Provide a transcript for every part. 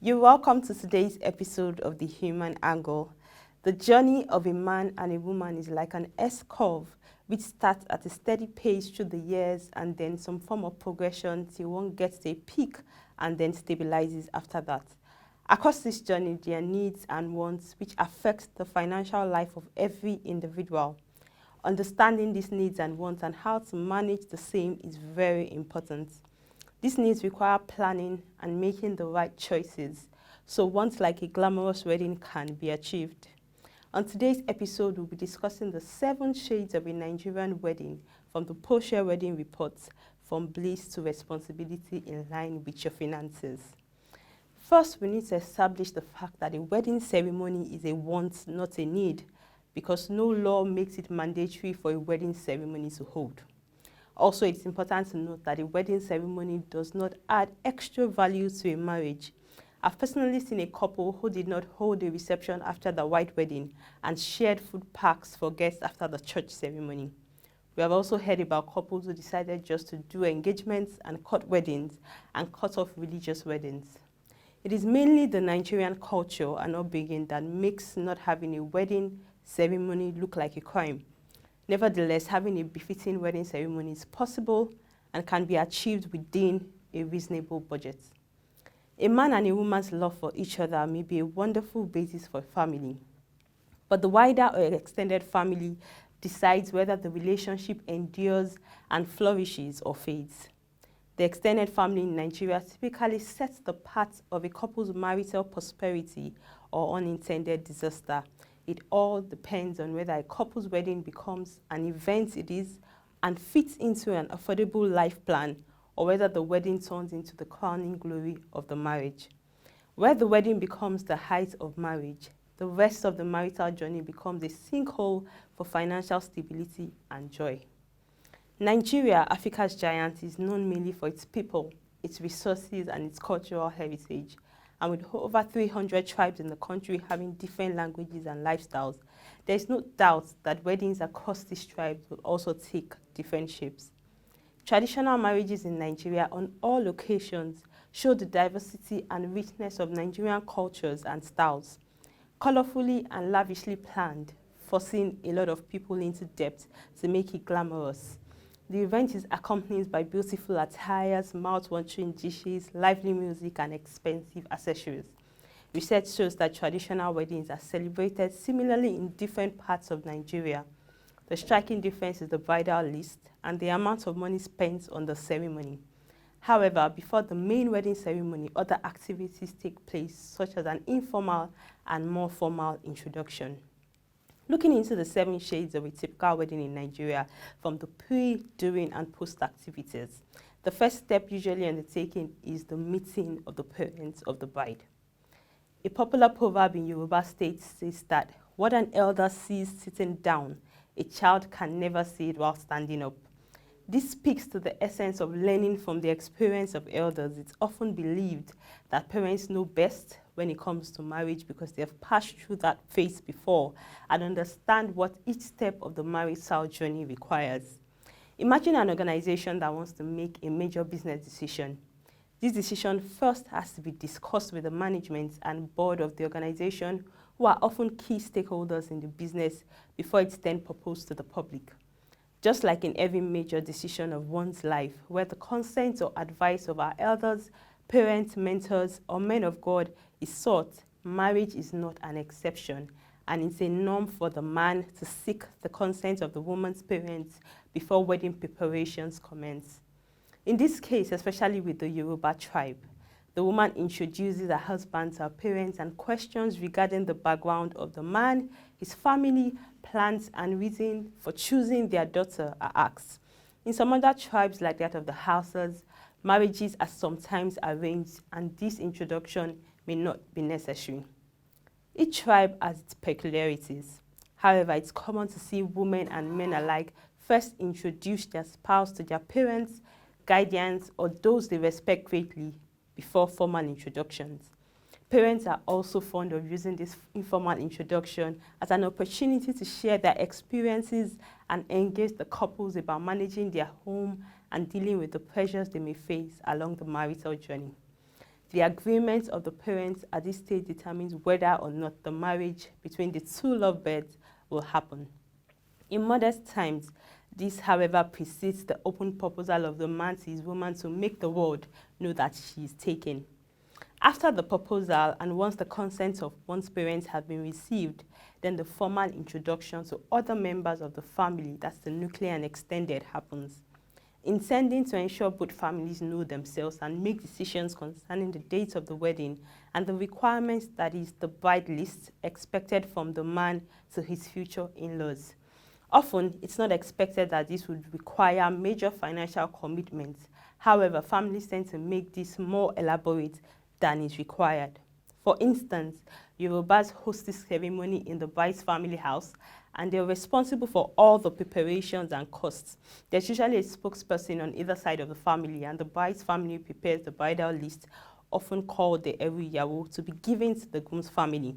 You're welcome to today's episode of The Human Angle. The journey of a man and a woman is like an S-curve, which starts at a steady pace through the years and then some form of progression till one gets to a peak and then stabilizes after that. Across this journey, there are needs and wants which affect the financial life of every individual. Understanding these needs and wants and how to manage the same is very important. These needs require planning and making the right choices, so once like a glamorous wedding can be achieved. On today's episode, we'll be discussing the 7 shades of a Nigerian wedding from the Porsche Wedding Reports, from bliss to responsibility in line with your finances. First, we need to establish the fact that a wedding ceremony is a want, not a need, because no law makes it mandatory for a wedding ceremony to hold. Also, it's important to note that a wedding ceremony does not add extra value to a marriage. I've personally seen a couple who did not hold a reception after the white wedding and shared food packs for guests after the church ceremony. We have also heard about couples who decided just to do engagements and cut weddings and cut off religious weddings. It is mainly the Nigerian culture and upbringing that makes not having a wedding ceremony look like a crime. Nevertheless, having a befitting wedding ceremony is possible and can be achieved within a reasonable budget. A man and a woman's love for each other may be a wonderful basis for a family, but the wider or extended family decides whether the relationship endures and flourishes or fades. The extended family in Nigeria typically sets the path of a couple's marital prosperity or unintended disaster. It all depends on whether a couple's wedding becomes an event it is and fits into an affordable life plan, or whether the wedding turns into the crowning glory of the marriage. Where the wedding becomes the height of marriage, the rest of the marital journey becomes a sinkhole for financial stability and joy. Nigeria, Africa's giant, is known mainly for its people, its resources, and its cultural heritage. And with over 300 tribes in the country having different languages and lifestyles, there is no doubt that weddings across these tribes will also take different shapes. Traditional marriages in Nigeria on all occasions show the diversity and richness of Nigerian cultures and styles, colorfully and lavishly planned, forcing a lot of people into debt to make it glamorous. The event is accompanied by beautiful attires, mouth-watering dishes, lively music, and expensive accessories. Research shows that traditional weddings are celebrated similarly in different parts of Nigeria. The striking difference is the bridal list and the amount of money spent on the ceremony. However, before the main wedding ceremony, other activities take place, such as an informal and more formal introduction. Looking into the 7 shades of a typical wedding in Nigeria from the pre, during, and post activities, the first step usually undertaken is the meeting of the parents of the bride. A popular proverb in Yoruba states says that what an elder sees sitting down, a child can never see it while standing up. This speaks to the essence of learning from the experience of elders. It's often believed that parents know best when it comes to marriage because they have passed through that phase before and understand what each step of the marital journey requires. Imagine an organization that wants to make a major business decision. This decision first has to be discussed with the management and board of the organization, who are often key stakeholders in the business, before it's then proposed to the public. Just like in every major decision of one's life, where the consent or advice of our elders, parents, mentors, or men of God is sought, marriage is not an exception, and it's a norm for the man to seek the consent of the woman's parents before wedding preparations commence. In this case, especially with the Yoruba tribe, the woman introduces her husband to her parents, and questions regarding the background of the man, his family, plans, and reason for choosing their daughter are asked. In some other tribes, like that of the Hausas, marriages are sometimes arranged, and this introduction may not be necessary. Each tribe has its peculiarities. However, it's common to see women and men alike first introduce their spouse to their parents, guardians, or those they respect greatly before formal introductions. Parents are also fond of using this informal introduction as an opportunity to share their experiences and engage the couples about managing their home and dealing with the pressures they may face along the marital journey. The agreement of the parents at this stage determines whether or not the marriage between the two lovebirds will happen. In modern times, this, however, precedes the open proposal of the man to his woman to make the world know that she is taken. After the proposal, and once the consent of one's parents have been received, then the formal introduction to other members of the family, that's the nuclear and extended, happens. Intending to ensure both families know themselves and make decisions concerning the date of the wedding and the requirements, that is, the bride list, expected from the man to his future in-laws. Often, it's not expected that this would require major financial commitments. However, families tend to make this more elaborate than is required. For instance, Yorubas host this ceremony in the bride's family house, and they're responsible for all the preparations and costs. There's usually a spokesperson on either side of the family, and the bride's family prepares the bridal list, often called the Eruyawo, to be given to the groom's family.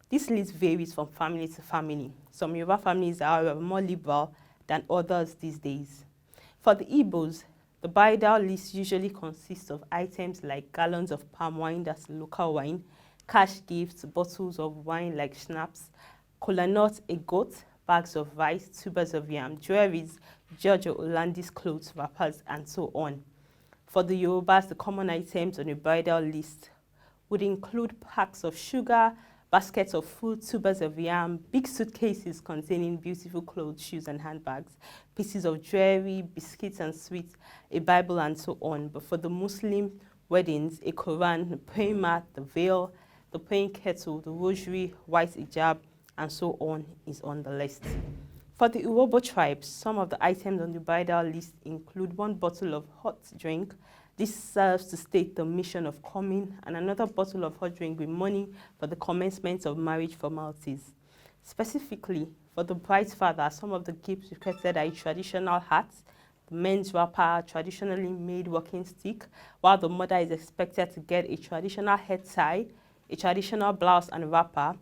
This list varies from family to family. Some Yoruba families are, however, more liberal than others these days. For the Igbos, the bridal list usually consists of items like gallons of palm wine, that's local wine, cash gifts, bottles of wine like schnapps, kola nut, a goat, bags of rice, tubers of yam, jewelries, George or Olandis clothes, wrappers, and so on. For the Yorubas, the common items on a bridal list would include packs of sugar, baskets of food, tubers of yam, big suitcases containing beautiful clothes, shoes, and handbags, pieces of jewelry, biscuits and sweets, a Bible, and so on. But for the Muslim weddings, a Quran, the praying mat, the veil, the praying kettle, the rosary, white hijab, and so on is on the list. For the Urobo tribes, some of the items on the bridal list include 1 bottle of hot drink. This serves to state the mission of coming, and another bottle of hot drink with money for the commencement of marriage formalities. Specifically, for the bride's father, some of the gifts requested are a traditional hat, the men's wrapper, traditionally made walking stick, while the mother is expected to get a traditional head tie, a traditional blouse and wrapper,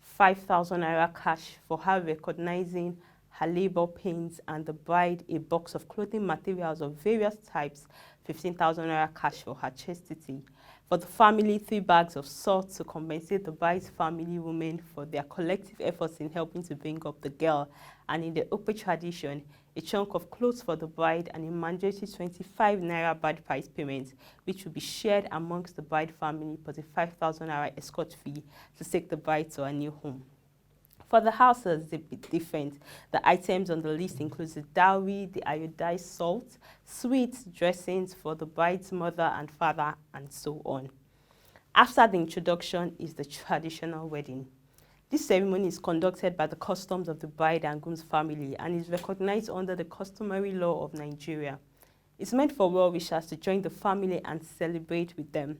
5,000 naira cash for her recognizing her labor pains, and the bride a box of clothing materials of various types, 15,000 naira cash for her chastity. For the family, 3 bags of salt to compensate the bride's family women for their collective efforts in helping to bring up the girl. And in the Okpe tradition, a chunk of clothes for the bride and a mandatory 25 naira bride price payment, which will be shared amongst the bride family for the 5,000 naira escort fee to take the bride to her new home. For the houses, they're a bit different. The items on the list include the dowry, the iodized salt, sweets, dressings for the bride's mother and father, and so on. After the introduction is the traditional wedding. This ceremony is conducted by the customs of the bride and groom's family and is recognized under the customary law of Nigeria. It's meant for well-wishers to join the family and celebrate with them.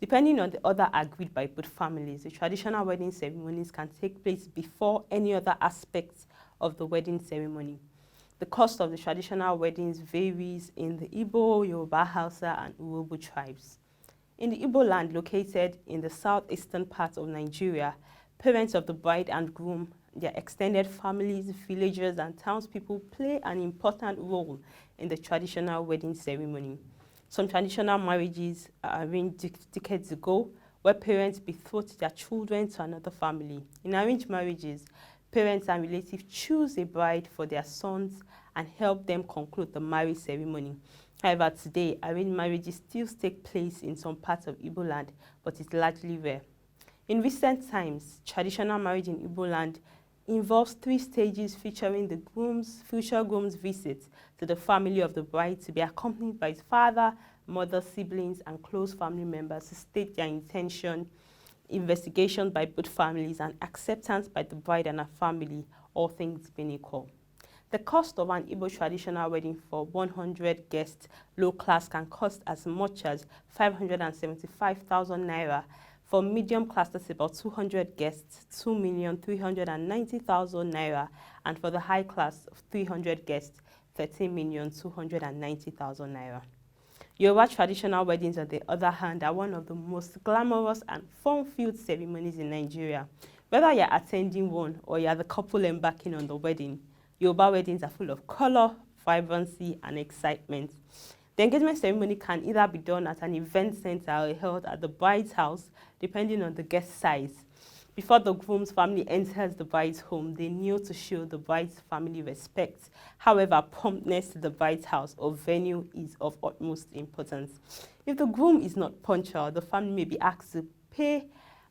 Depending on the order agreed by both families, the traditional wedding ceremonies can take place before any other aspects of the wedding ceremony. The cost of the traditional weddings varies in the Igbo, Yoruba, Hausa, and Urobo tribes. In the Igbo land located in the southeastern part of Nigeria, parents of the bride and groom, their extended families, villagers, and townspeople play an important role in the traditional wedding ceremony. Some traditional marriages are arranged decades ago, where parents betroth their children to another family. In arranged marriages, parents and relatives choose a bride for their sons and help them conclude the marriage ceremony. However, today, arranged marriages still take place in some parts of Igbo land, but it's largely rare. In recent times, traditional marriage in Igbo land involves 3 stages featuring the future groom's visit to the family of the bride to be accompanied by his father, mother, siblings, and close family members to state their intention, investigation by both families, and acceptance by the bride and her family, all things being equal. The cost of an Igbo traditional wedding for 100 guests, low class, can cost as much as 575,000 naira. For medium class, that's about 200 guests, 2,390,000 naira, and for the high class of 300 guests, 13,290,000 naira. Yoruba traditional weddings, on the other hand, are one of the most glamorous and fun-filled ceremonies in Nigeria. Whether you're attending one or you're the couple embarking on the wedding, Yoruba weddings are full of color, vibrancy, and excitement. The engagement ceremony can either be done at an event center or held at the bride's house, depending on the guest size. Before the groom's family enters the bride's home, they kneel to show the bride's family respect. However, promptness to the bride's house or venue is of utmost importance. If the groom is not punctual, the family may be asked to pay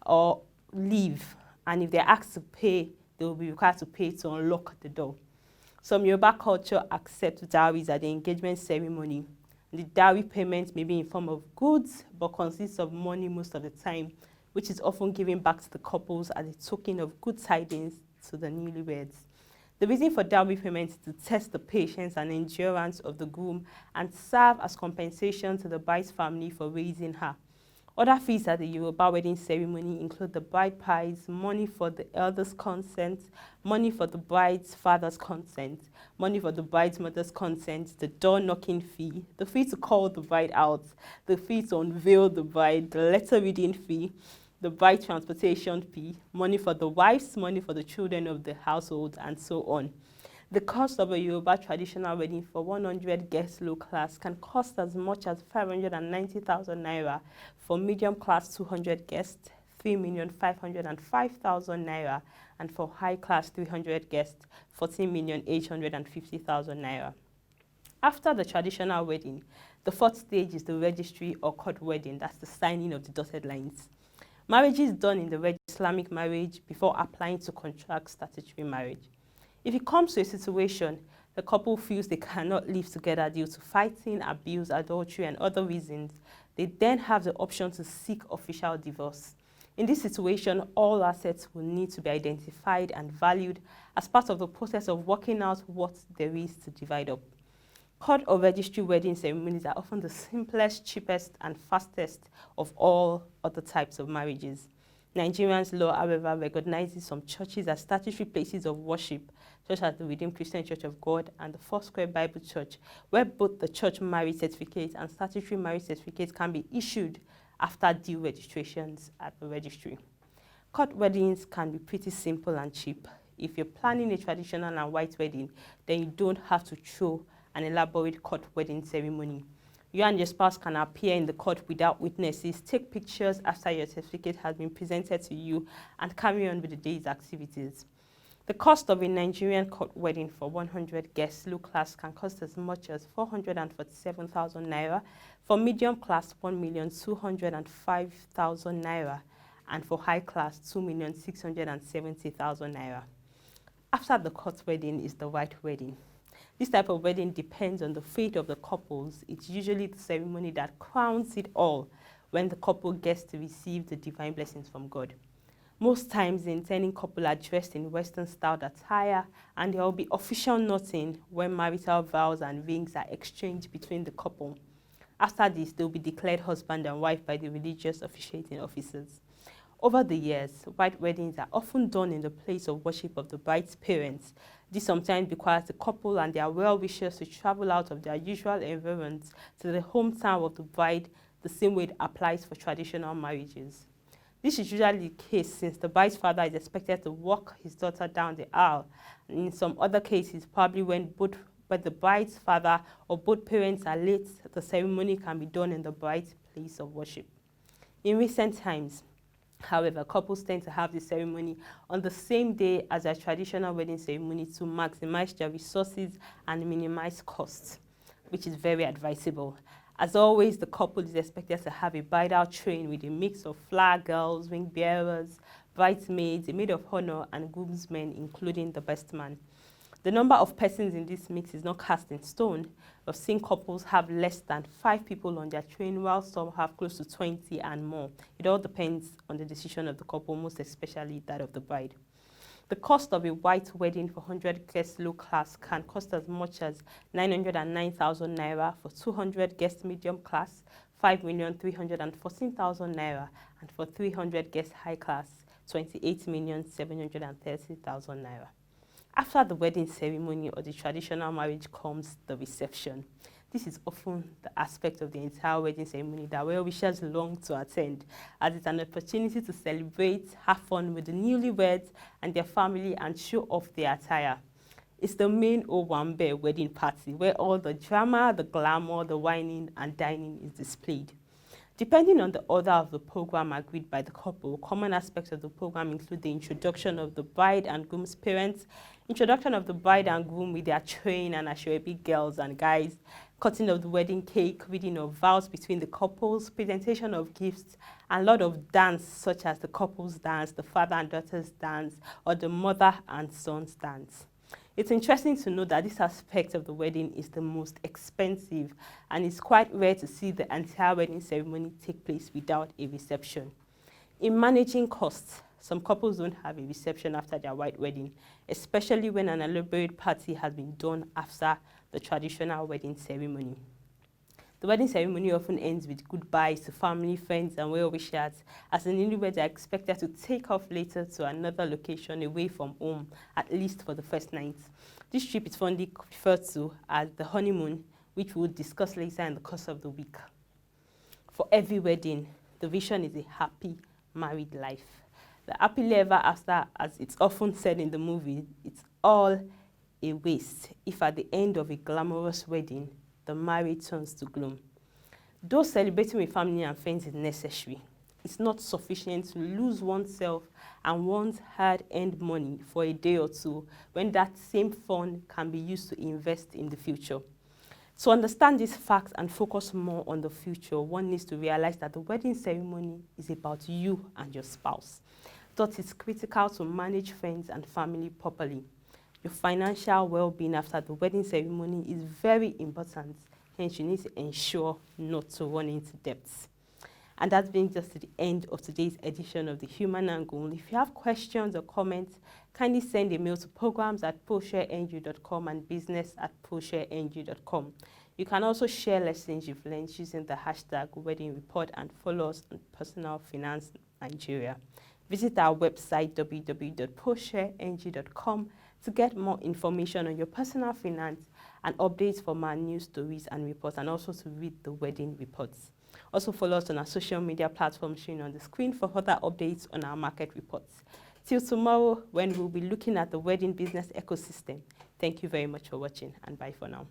or leave. And if they're asked to pay, they will be required to pay to unlock the door. Some Yoruba culture accept dowries at the engagement ceremony. The dowry payment may be in form of goods, but consists of money most of the time, which is often given back to the couples as a token of good tidings to the newlyweds. The reason for dowry payment is to test the patience and endurance of the groom and serve as compensation to the bride's family for raising her. Other fees at the Yoruba wedding ceremony include the bride price, money for the elder's consent, money for the bride's father's consent, money for the bride's mother's consent, the door knocking fee, the fee to call the bride out, the fee to unveil the bride, the letter reading fee, the bride transportation fee, money for the wives, money for the children of the household, and so on. The cost of a Yoruba traditional wedding for 100 guests low class can cost as much as 590,000 naira, for medium class 200 guests, 3,505,000 naira, and for high class 300 guests, 14,850,000 naira. After the traditional wedding, the fourth stage is the registry or court wedding. That's the signing of the dotted lines. Marriage is done in the Islamic marriage before applying to contract statutory marriage. If it comes to a situation, the couple feels they cannot live together due to fighting, abuse, adultery, and other reasons, they then have the option to seek official divorce. In this situation, all assets will need to be identified and valued as part of the process of working out what there is to divide up. Court or registry wedding ceremonies are often the simplest, cheapest, and fastest of all other types of marriages. Nigerian's law, however, recognizes some churches as statutory places of worship, such as the Redeemed Christian Church of God and the Foursquare Bible Church, where both the church marriage certificate and statutory marriage certificate can be issued after due registrations at the registry. Court weddings can be pretty simple and cheap. If you're planning a traditional and white wedding, then you don't have to throw an elaborate court wedding ceremony. You and your spouse can appear in the court without witnesses, take pictures after your certificate has been presented to you, and carry on with the day's activities. The cost of a Nigerian court wedding for 100 guests low class can cost as much as 447,000 naira, for medium class 1,205,000 naira, and for high class 2,670,000 naira. After the court wedding is the white wedding. This type of wedding depends on the fate of the couples. It's usually the ceremony that crowns it all when the couple gets to receive the divine blessings from God. Most times, the intending couple are dressed in Western-styled attire, and there will be official noting when marital vows and rings are exchanged between the couple. After this, they will be declared husband and wife by the religious officiating officers. Over the years, white weddings are often done in the place of worship of the bride's parents. This sometimes requires the couple and their well-wishers to travel out of their usual environment to the hometown of the bride, the same way it applies for traditional marriages. This is usually the case since the bride's father is expected to walk his daughter down the aisle. And in some other cases, probably when the bride's father or both parents are late, the ceremony can be done in the bride's place of worship. In recent times, however, couples tend to have the ceremony on the same day as their traditional wedding ceremony to maximize their resources and minimize costs, which is very advisable. As always, the couple is expected to have a bridal train with a mix of flower girls, ring bearers, bridesmaids, a maid of honor, and groomsmen, including the best man. The number of persons in this mix is not cast in stone. I've seen couples have less than 5 people on their train, while some have close to 20 and more. It all depends on the decision of the couple, most especially that of the bride. The cost of a white wedding for 100 guests low class can cost as much as 909,000 naira, for 200 guests medium class, 5,314,000 naira, and for 300 guests high class, 28,730,000 naira. After the wedding ceremony or the traditional marriage comes the reception. This is often the aspect of the entire wedding ceremony that well-wishers long to attend, as it's an opportunity to celebrate, have fun with the newlyweds and their family, and show off their attire. It's the main Owambe wedding party where all the drama, the glamour, the whining and dining is displayed. Depending on the order of the program agreed by the couple, common aspects of the program include the introduction of the bride and groom's parents, introduction of the bride and groom with their train and ashwebi girls and guys, cutting of the wedding cake, reading of vows between the couples, presentation of gifts, and a lot of dance such as the couple's dance, the father and daughter's dance, or the mother and son's dance. It's interesting to know that this aspect of the wedding is the most expensive, and it's quite rare to see the entire wedding ceremony take place without a reception. In managing costs, some couples don't have a reception after their white wedding, especially when an elaborate party has been done after the traditional wedding ceremony. The wedding ceremony often ends with goodbyes to family, friends, and well-wishers, as the newlyweds are expected to take off later to another location away from home, at least for the first night. This trip is fondly referred to as the honeymoon, which we'll discuss later in the course of the week. For every wedding, the vision is a happy married life. The happily ever after, as it's often said in the movie, it's all a waste if at the end of a glamorous wedding, the marriage turns to gloom. Though celebrating with family and friends is necessary, it's not sufficient to lose oneself and one's hard-earned money for a day or two when that same fund can be used to invest in the future. To understand these facts and focus more on the future, one needs to realize that the wedding ceremony is about you and your spouse. Thus, it's critical to manage friends and family properly. Your financial well-being after the wedding ceremony is very important, hence you need to ensure not to run into debts. And that brings us to the end of today's edition of The Human Angle. If you have questions or comments, kindly send a mail to programs@proshareng.com and business@proshareng.com. You can also share lessons you've learned using the hashtag Wedding Report and follow us on Personal Finance Nigeria. Visit our website www.proshareng.com to get more information on your personal finance and updates from our news stories and reports, and also to read the wedding reports. Also follow us on our social media platforms shown on the screen for further updates on our market reports. Till tomorrow, when we'll be looking at the wedding business ecosystem. Thank you very much for watching, and bye for now.